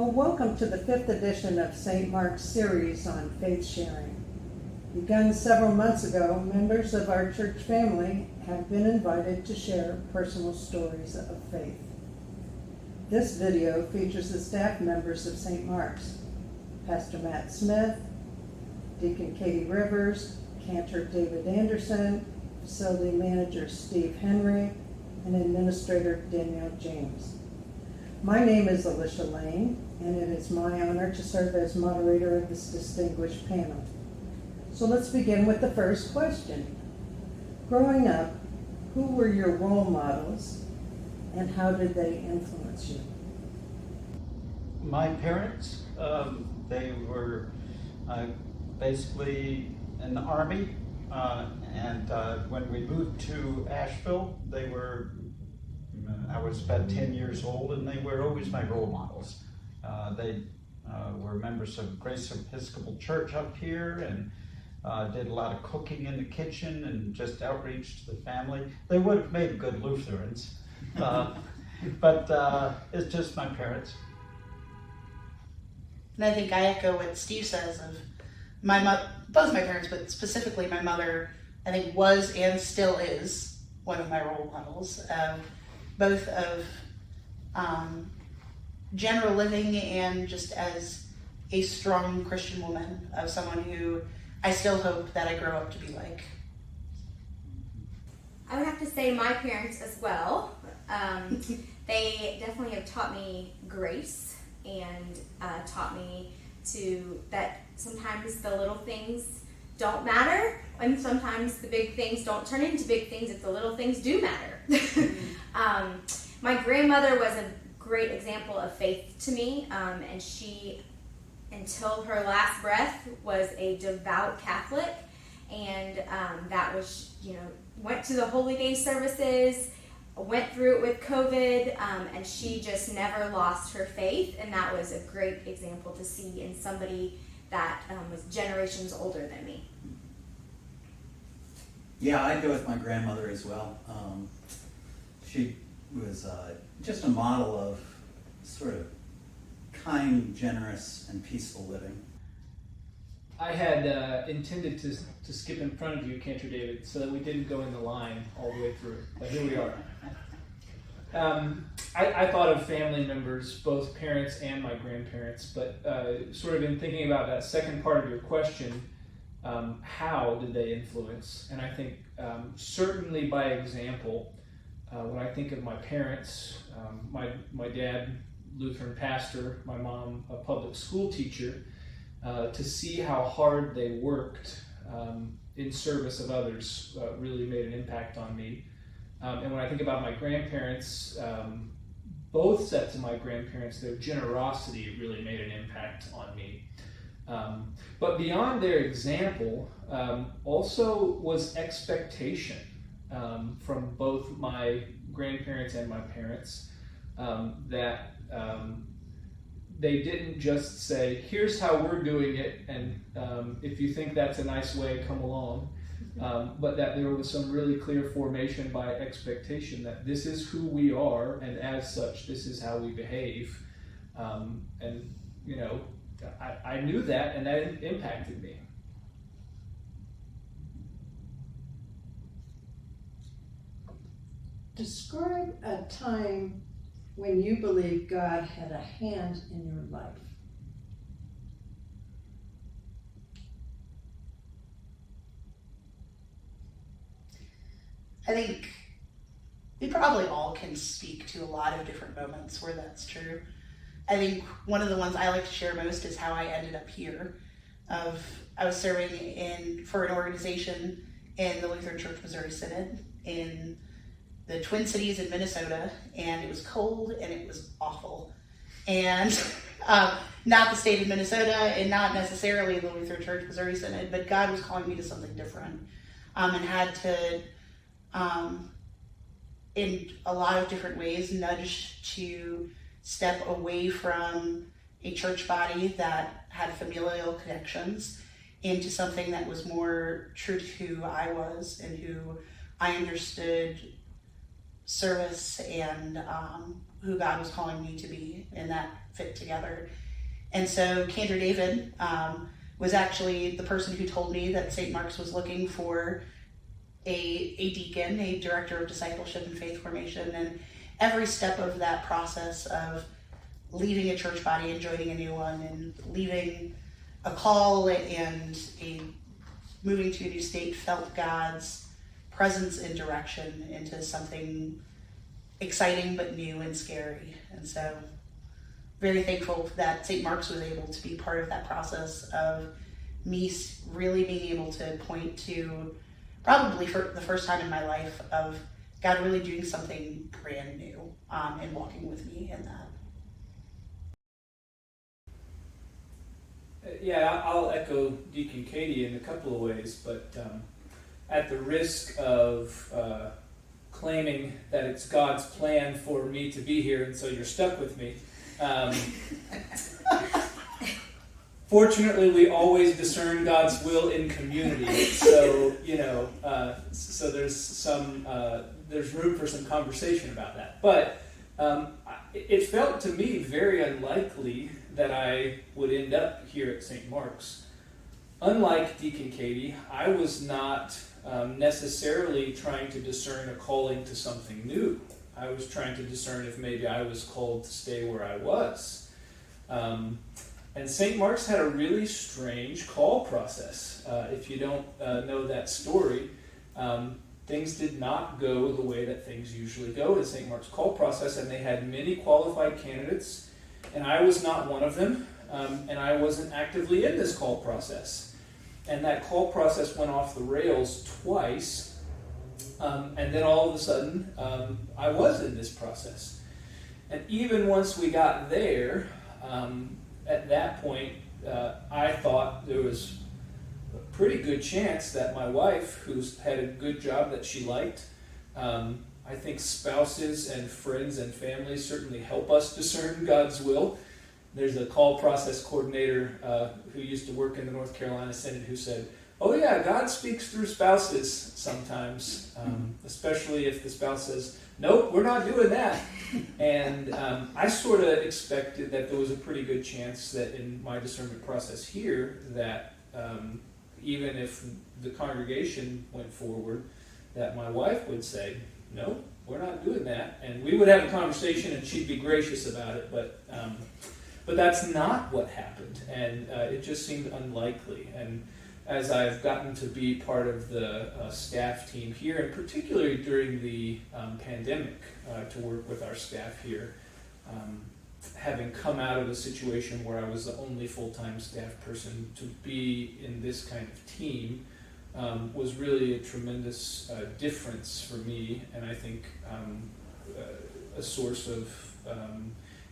Well, welcome to the 5th edition of St. Mark's series on faith sharing. Begun several months ago, members of our church family have been invited to share personal stories of faith. This video features the staff members of St. Mark's, Pastor Matt Smith, Deacon Katie Rivers, Cantor David Anderson, Facility Manager Steve Henry, and Administrator Danielle James. My name is Alicia Lane, and it is my honor to serve as moderator of this distinguished panel. So let's begin with the first question. Growing up, who were your role models, and how did they influence you? My parents, they were basically in the Army, and when we moved to Asheville, I was about 10 years old, and they were always my role models. They were members of Grace Episcopal Church up here, and did a lot of cooking in the kitchen and just outreach to the family. They would have made good Lutherans, but it's just my parents. And I think I echo what Steve says of both my parents, but specifically my mother, I think was and still is one of my role models, both of general living and just as a strong Christian woman, of someone who I still hope that I grow up to be like. I would have to say my parents as well. They definitely have taught me grace and taught me that sometimes the little things don't matter, and sometimes the big things don't turn into big things if the little things do matter. My grandmother was a great example of faith to me, and she, until her last breath, was a devout Catholic, and that was, went to the Holy Day services, went through it with COVID, and she just never lost her faith, and that was a great example to see in somebody that was generations older than me. Yeah, I'd go with my grandmother as well. She was just a model of sort of kind, generous, and peaceful living. I had intended to skip in front of you, Cantor David, so that we didn't go in the line all the way through, but here we are. I thought of family members, both parents and my grandparents, but sort of in thinking about that second part of your question, how did they influence? And I think certainly by example. When I think of my parents, my dad, Lutheran pastor, my mom, a public school teacher, to see how hard they worked in service of others really made an impact on me. And when I think about my grandparents, both sets of my grandparents, their generosity really made an impact on me. But beyond their example, also was expectation. From both my grandparents and my parents, that they didn't just say, here's how we're doing it, and if you think that's a nice way, come along, but that there was some really clear formation by expectation that this is who we are, and as such, this is how we behave. And, I knew that, and that impacted me. Describe a time when you believe God had a hand in your life. I think we probably all can speak to a lot of different moments where that's true. I think one of the ones I like to share most is how I ended up here. I was serving for an organization in the Lutheran Church Missouri Synod in the Twin Cities in Minnesota, and it was cold and it was awful. And not the state of Minnesota and not necessarily the Lutheran Church Missouri Synod, but God was calling me to something different, and had to, in a lot of different ways, nudge to step away from a church body that had familial connections into something that was more true to who I was and who I understood service and who God was calling me to be, and that fit together. And so Cantor David was actually the person who told me that St. Mark's was looking for a deacon, a director of discipleship and faith formation, and every step of that process of leaving a church body and joining a new one, and leaving a call and moving to a new state, felt God's presence and direction into something exciting but new and scary. And so very thankful that St. Mark's was able to be part of that process of me really being able to point to, probably for the first time in my life, of God really doing something brand new and walking with me in that. Yeah, I'll echo Deacon Katie in a couple of ways, but at the risk of claiming that it's God's plan for me to be here, and so you're stuck with me. Fortunately, we always discern God's will in community, so so there's room for some conversation about that. But it felt to me very unlikely that I would end up here at St. Mark's. Unlike Deacon Katie, I was not necessarily trying to discern a calling to something new. I was trying to discern if maybe I was called to stay where I was. And St. Mark's had a really strange call process. If you don't know that story, things did not go the way that things usually go in St. Mark's call process, and they had many qualified candidates, and I was not one of them, and I wasn't actively in this call process. And that call process went off the rails twice, and then all of a sudden, I was in this process. And even once we got there, at that point, I thought there was a pretty good chance that my wife, who's had a good job that she liked, I think spouses and friends and families certainly help us discern God's will. There's a call process coordinator who used to work in the North Carolina Synod who said, "Oh yeah, God speaks through spouses sometimes, especially if the spouse says, 'Nope, we're not doing that.'" And I sort of expected that there was a pretty good chance that in my discernment process here that even if the congregation went forward, that my wife would say, "No, we're not doing that." And we would have a conversation and she'd be gracious about it, but that's not what happened, and it just seemed unlikely. And as I've gotten to be part of the staff team here, and particularly during the pandemic, to work with our staff here, having come out of a situation where I was the only full-time staff person, to be in this kind of team was really a tremendous difference for me, and I think a source of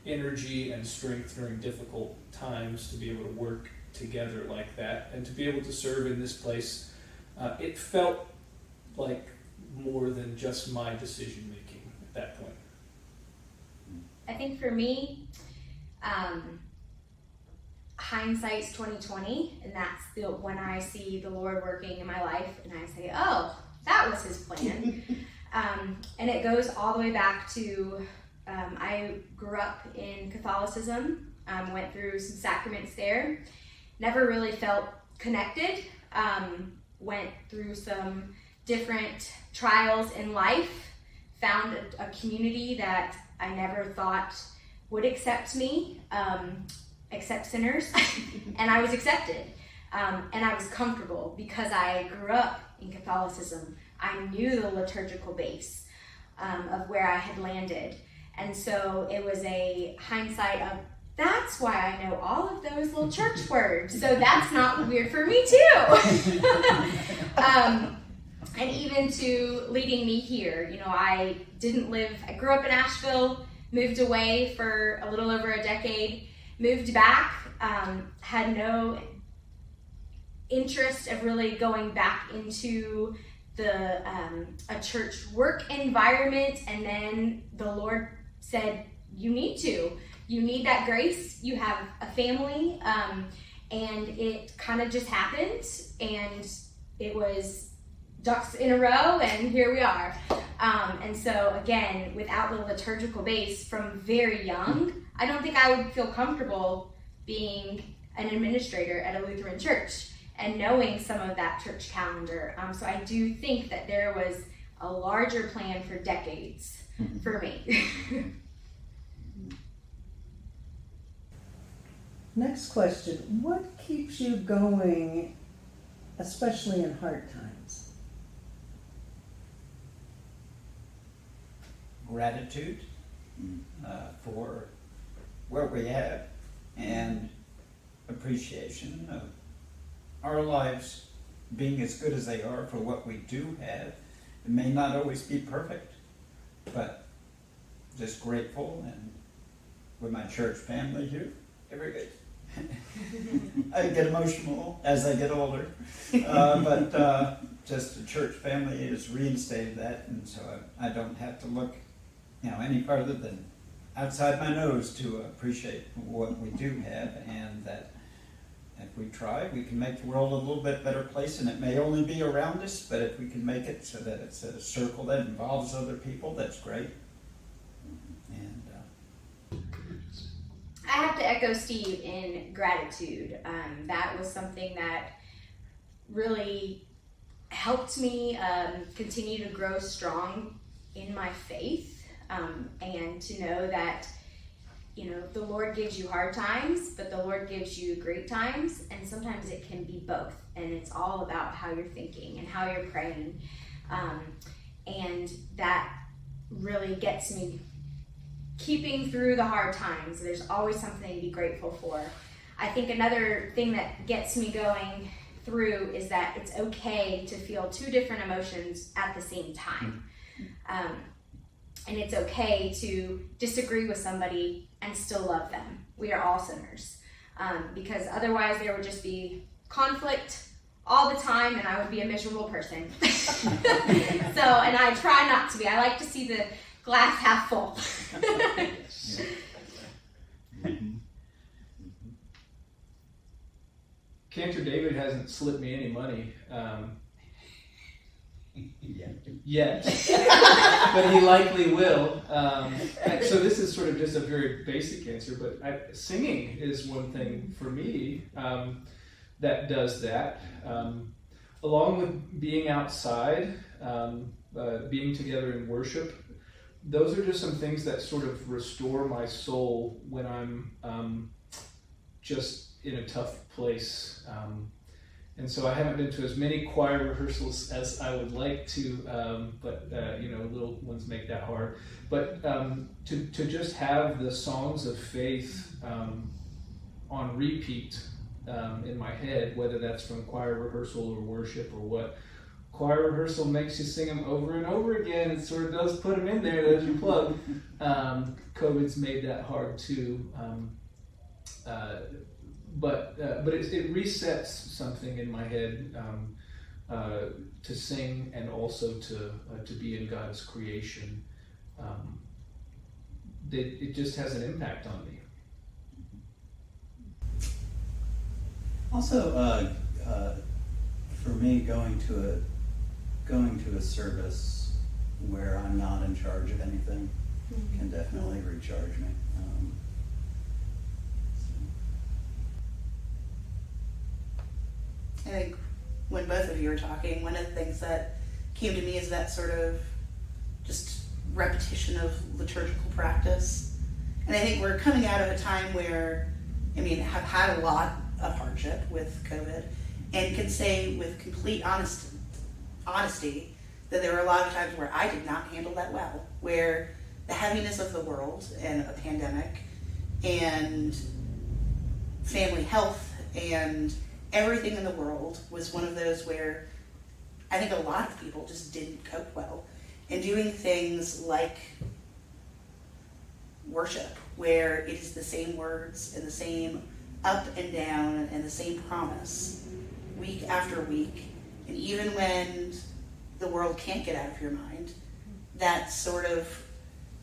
energy and strength during difficult times to be able to work together like that and to be able to serve in this place. It felt like more than just my decision making at that point. I think for me, hindsight's 2020, and that's when I see the Lord working in my life, and I say, "Oh, that was His plan." And it goes all the way back to I grew up in Catholicism, went through some sacraments there, never really felt connected, went through some different trials in life, found a community that I never thought would accept me, accept sinners, and I was accepted. And I was comfortable because I grew up in Catholicism. I knew the liturgical base of where I had landed. And so it was a hindsight of, that's why I know all of those little church words. So that's not weird for me too. And even to leading me here, I grew up in Asheville, moved away for a little over a decade, moved back, had no interest of really going back into a church work environment, and then the Lord said, you need that grace, you have a family, and it kind of just happened, and it was ducks in a row, and here we are. And so again, without the liturgical base from very young, I don't think I would feel comfortable being an administrator at a Lutheran church and knowing some of that church calendar. So I do think that there was a larger plan for decades for me. Next question. What keeps you going, especially in hard times? Gratitude for what we have and appreciation of our lives being as good as they are for what we do have. It may not always be perfect, but just grateful, and with my church family here, every day. I get emotional as I get older, but just the church family has reinstated that, and so I don't have to look, any farther than outside my nose to appreciate what we do have, and that if we try, we can make the world a little bit better place, and it may only be around us, but if we can make it so that it's a circle that involves other people, that's great. And I have to echo Steve in gratitude. That was something that really helped me continue to grow strong in my faith, and to know that the Lord gives you hard times, but the Lord gives you great times, and sometimes it can be both, and it's all about how you're thinking and how you're praying, and that really gets me keeping through the hard times. There's always something to be grateful for. I think another thing that gets me going through is that it's okay to feel two different emotions at the same time. And it's okay to disagree with somebody and still love them. We are all sinners. Because otherwise there would just be conflict all the time, and I would be a miserable person. And I try not to be. I like to see the glass half full. Cantor David hasn't slipped me any money yet, but he likely will. So this is sort of just a very basic answer, but singing is one thing for me that does that. Along with being outside, being together in worship, those are just some things that sort of restore my soul when I'm just in a tough place. And so I haven't been to as many choir rehearsals as I would like to, but little ones make that hard. But to just have the songs of faith on repeat in my head, whether that's from choir rehearsal or worship or what. Choir rehearsal makes you sing them over and over again. It sort of does put them in there. There's your plug. COVID's made that hard too. But it resets something in my head to sing and also to be in God's creation. It just has an impact on me. Also, for me, going to a service where I'm not in charge of anything can definitely recharge me. I think when both of you were talking, one of the things that came to me is that sort of just repetition of liturgical practice. And I think we're coming out of a time where, have had a lot of hardship with COVID, and can say with complete honesty that there were a lot of times where I did not handle that well, where the heaviness of the world and a pandemic and family health and everything in the world was one of those where I think a lot of people just didn't cope well. And doing things like worship, where it is the same words and the same up and down and the same promise week after week, and even when the world can't get out of your mind, that sort of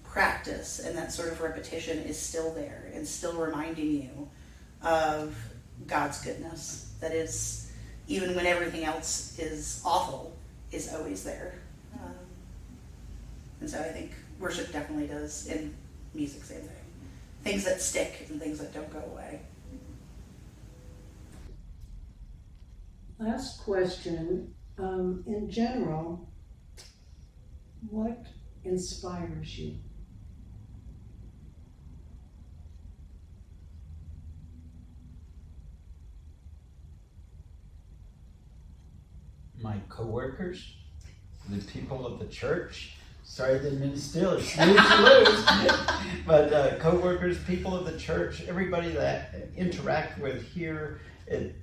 practice and that sort of repetition is still there and still reminding you of God's goodness. That is, even when everything else is awful, is always there. And so I think worship definitely does, and music, same thing. Things that stick and things that don't go away. Last question. In general, what inspires you? My coworkers, the people of the church. Sorry, didn't mean to steal it. Snooze you lose. But coworkers, people of the church, everybody that I interact with here, it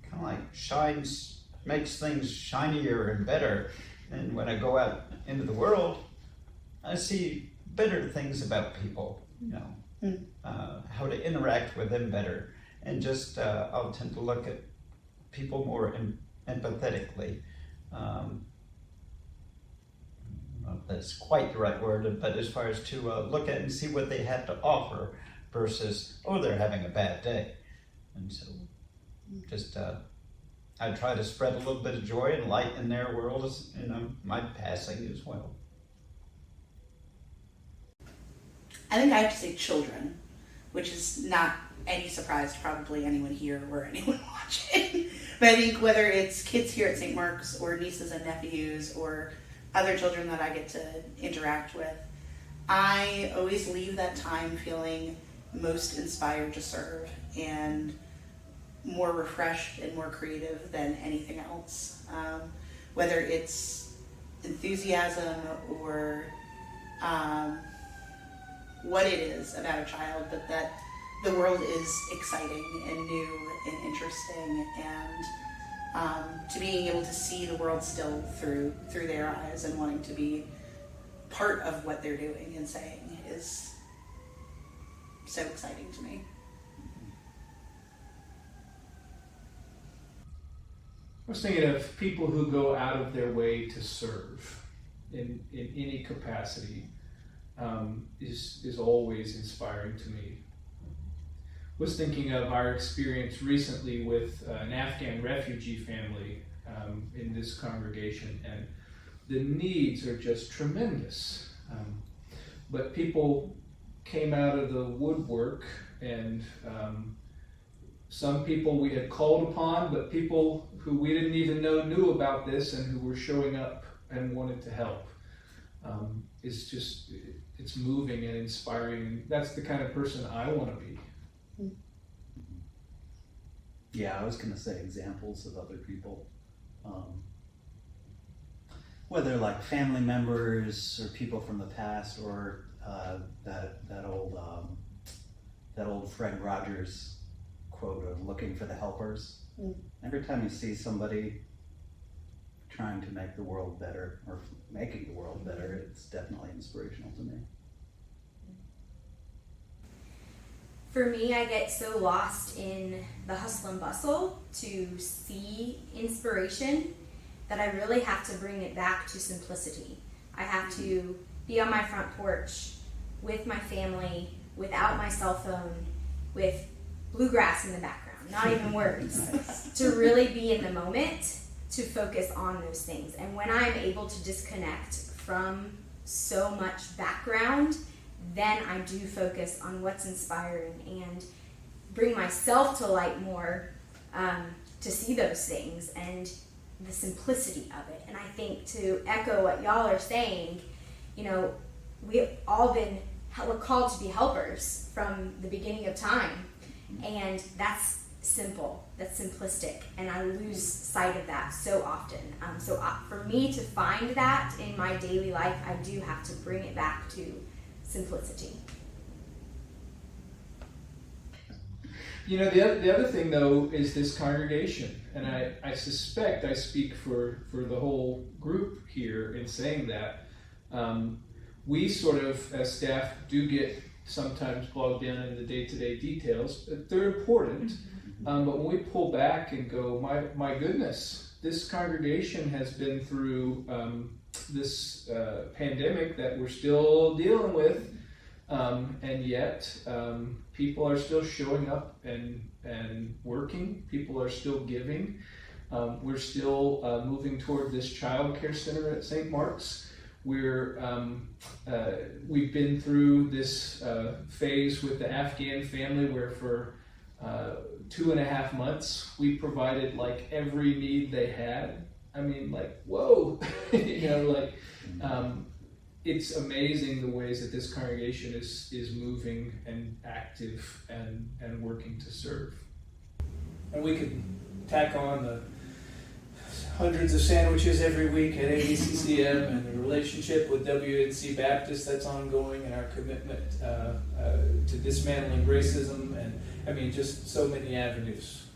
kind of like shines, makes things shinier and better. And when I go out into the world, I see better things about people, how to interact with them better. And just, I'll tend to look at people more empathetically. I don't know if that's quite the right word, but as far as to look at and see what they have to offer versus, oh, they're having a bad day. And so just I try to spread a little bit of joy and light in their world as my passing as well. I think I have to say children, which is not any surprise to probably anyone here or anyone watching. But I think whether it's kids here at St. Mark's or nieces and nephews or other children that I get to interact with, I always leave that time feeling most inspired to serve and more refreshed and more creative than anything else. Whether it's enthusiasm or what it is about a child, but that the world is exciting and new and interesting, and to being able to see the world still through their eyes and wanting to be part of what they're doing and saying is so exciting to me. I was thinking of people who go out of their way to serve in any capacity is always inspiring to me. Was thinking of our experience recently with an Afghan refugee family in this congregation, and the needs are just tremendous. But people came out of the woodwork, and some people we had called upon, but people who we didn't even know knew about this and who were showing up and wanted to help. It's moving and inspiring. That's the kind of person I want to be. Yeah, I was going to say examples of other people, whether like family members or people from the past, or that old Fred Rogers quote of looking for the helpers. Every time you see somebody trying to make the world better or making the world better, it's definitely inspirational to me. For me, I get so lost in the hustle and bustle to see inspiration that I really have to bring it back to simplicity. I have to be on my front porch with my family, without my cell phone, with bluegrass in the background, not even words, to really be in the moment, to focus on those things. And when I'm able to disconnect from so much background, then I do focus on what's inspiring and bring myself to light more, to see those things and the simplicity of it. And I think, to echo what y'all are saying, we've all we're called to be helpers from the beginning of time. And that's simple, that's simplistic, and I lose sight of that so often. For me to find that in my daily life, I do have to bring it back to simplicity. The other thing, though, is this congregation, and I suspect I speak for the whole group here in saying that. We sort of, as staff, do get sometimes bogged down in the day-to-day details, but they're important. But when we pull back and go, my goodness, this congregation has been through this pandemic that we're still dealing with, and yet people are still showing up and working. People are still giving. We're still moving toward this child care center at St. Mark's. We've been through this phase with the Afghan family where for 2.5 months we provided like every need they had. I mean, like, whoa, it's amazing the ways that this congregation is moving and active and working to serve. And we could tack on the hundreds of sandwiches every week at ABCCM and the relationship with WNC Baptist that's ongoing, and our commitment to dismantling racism, and I mean just so many avenues.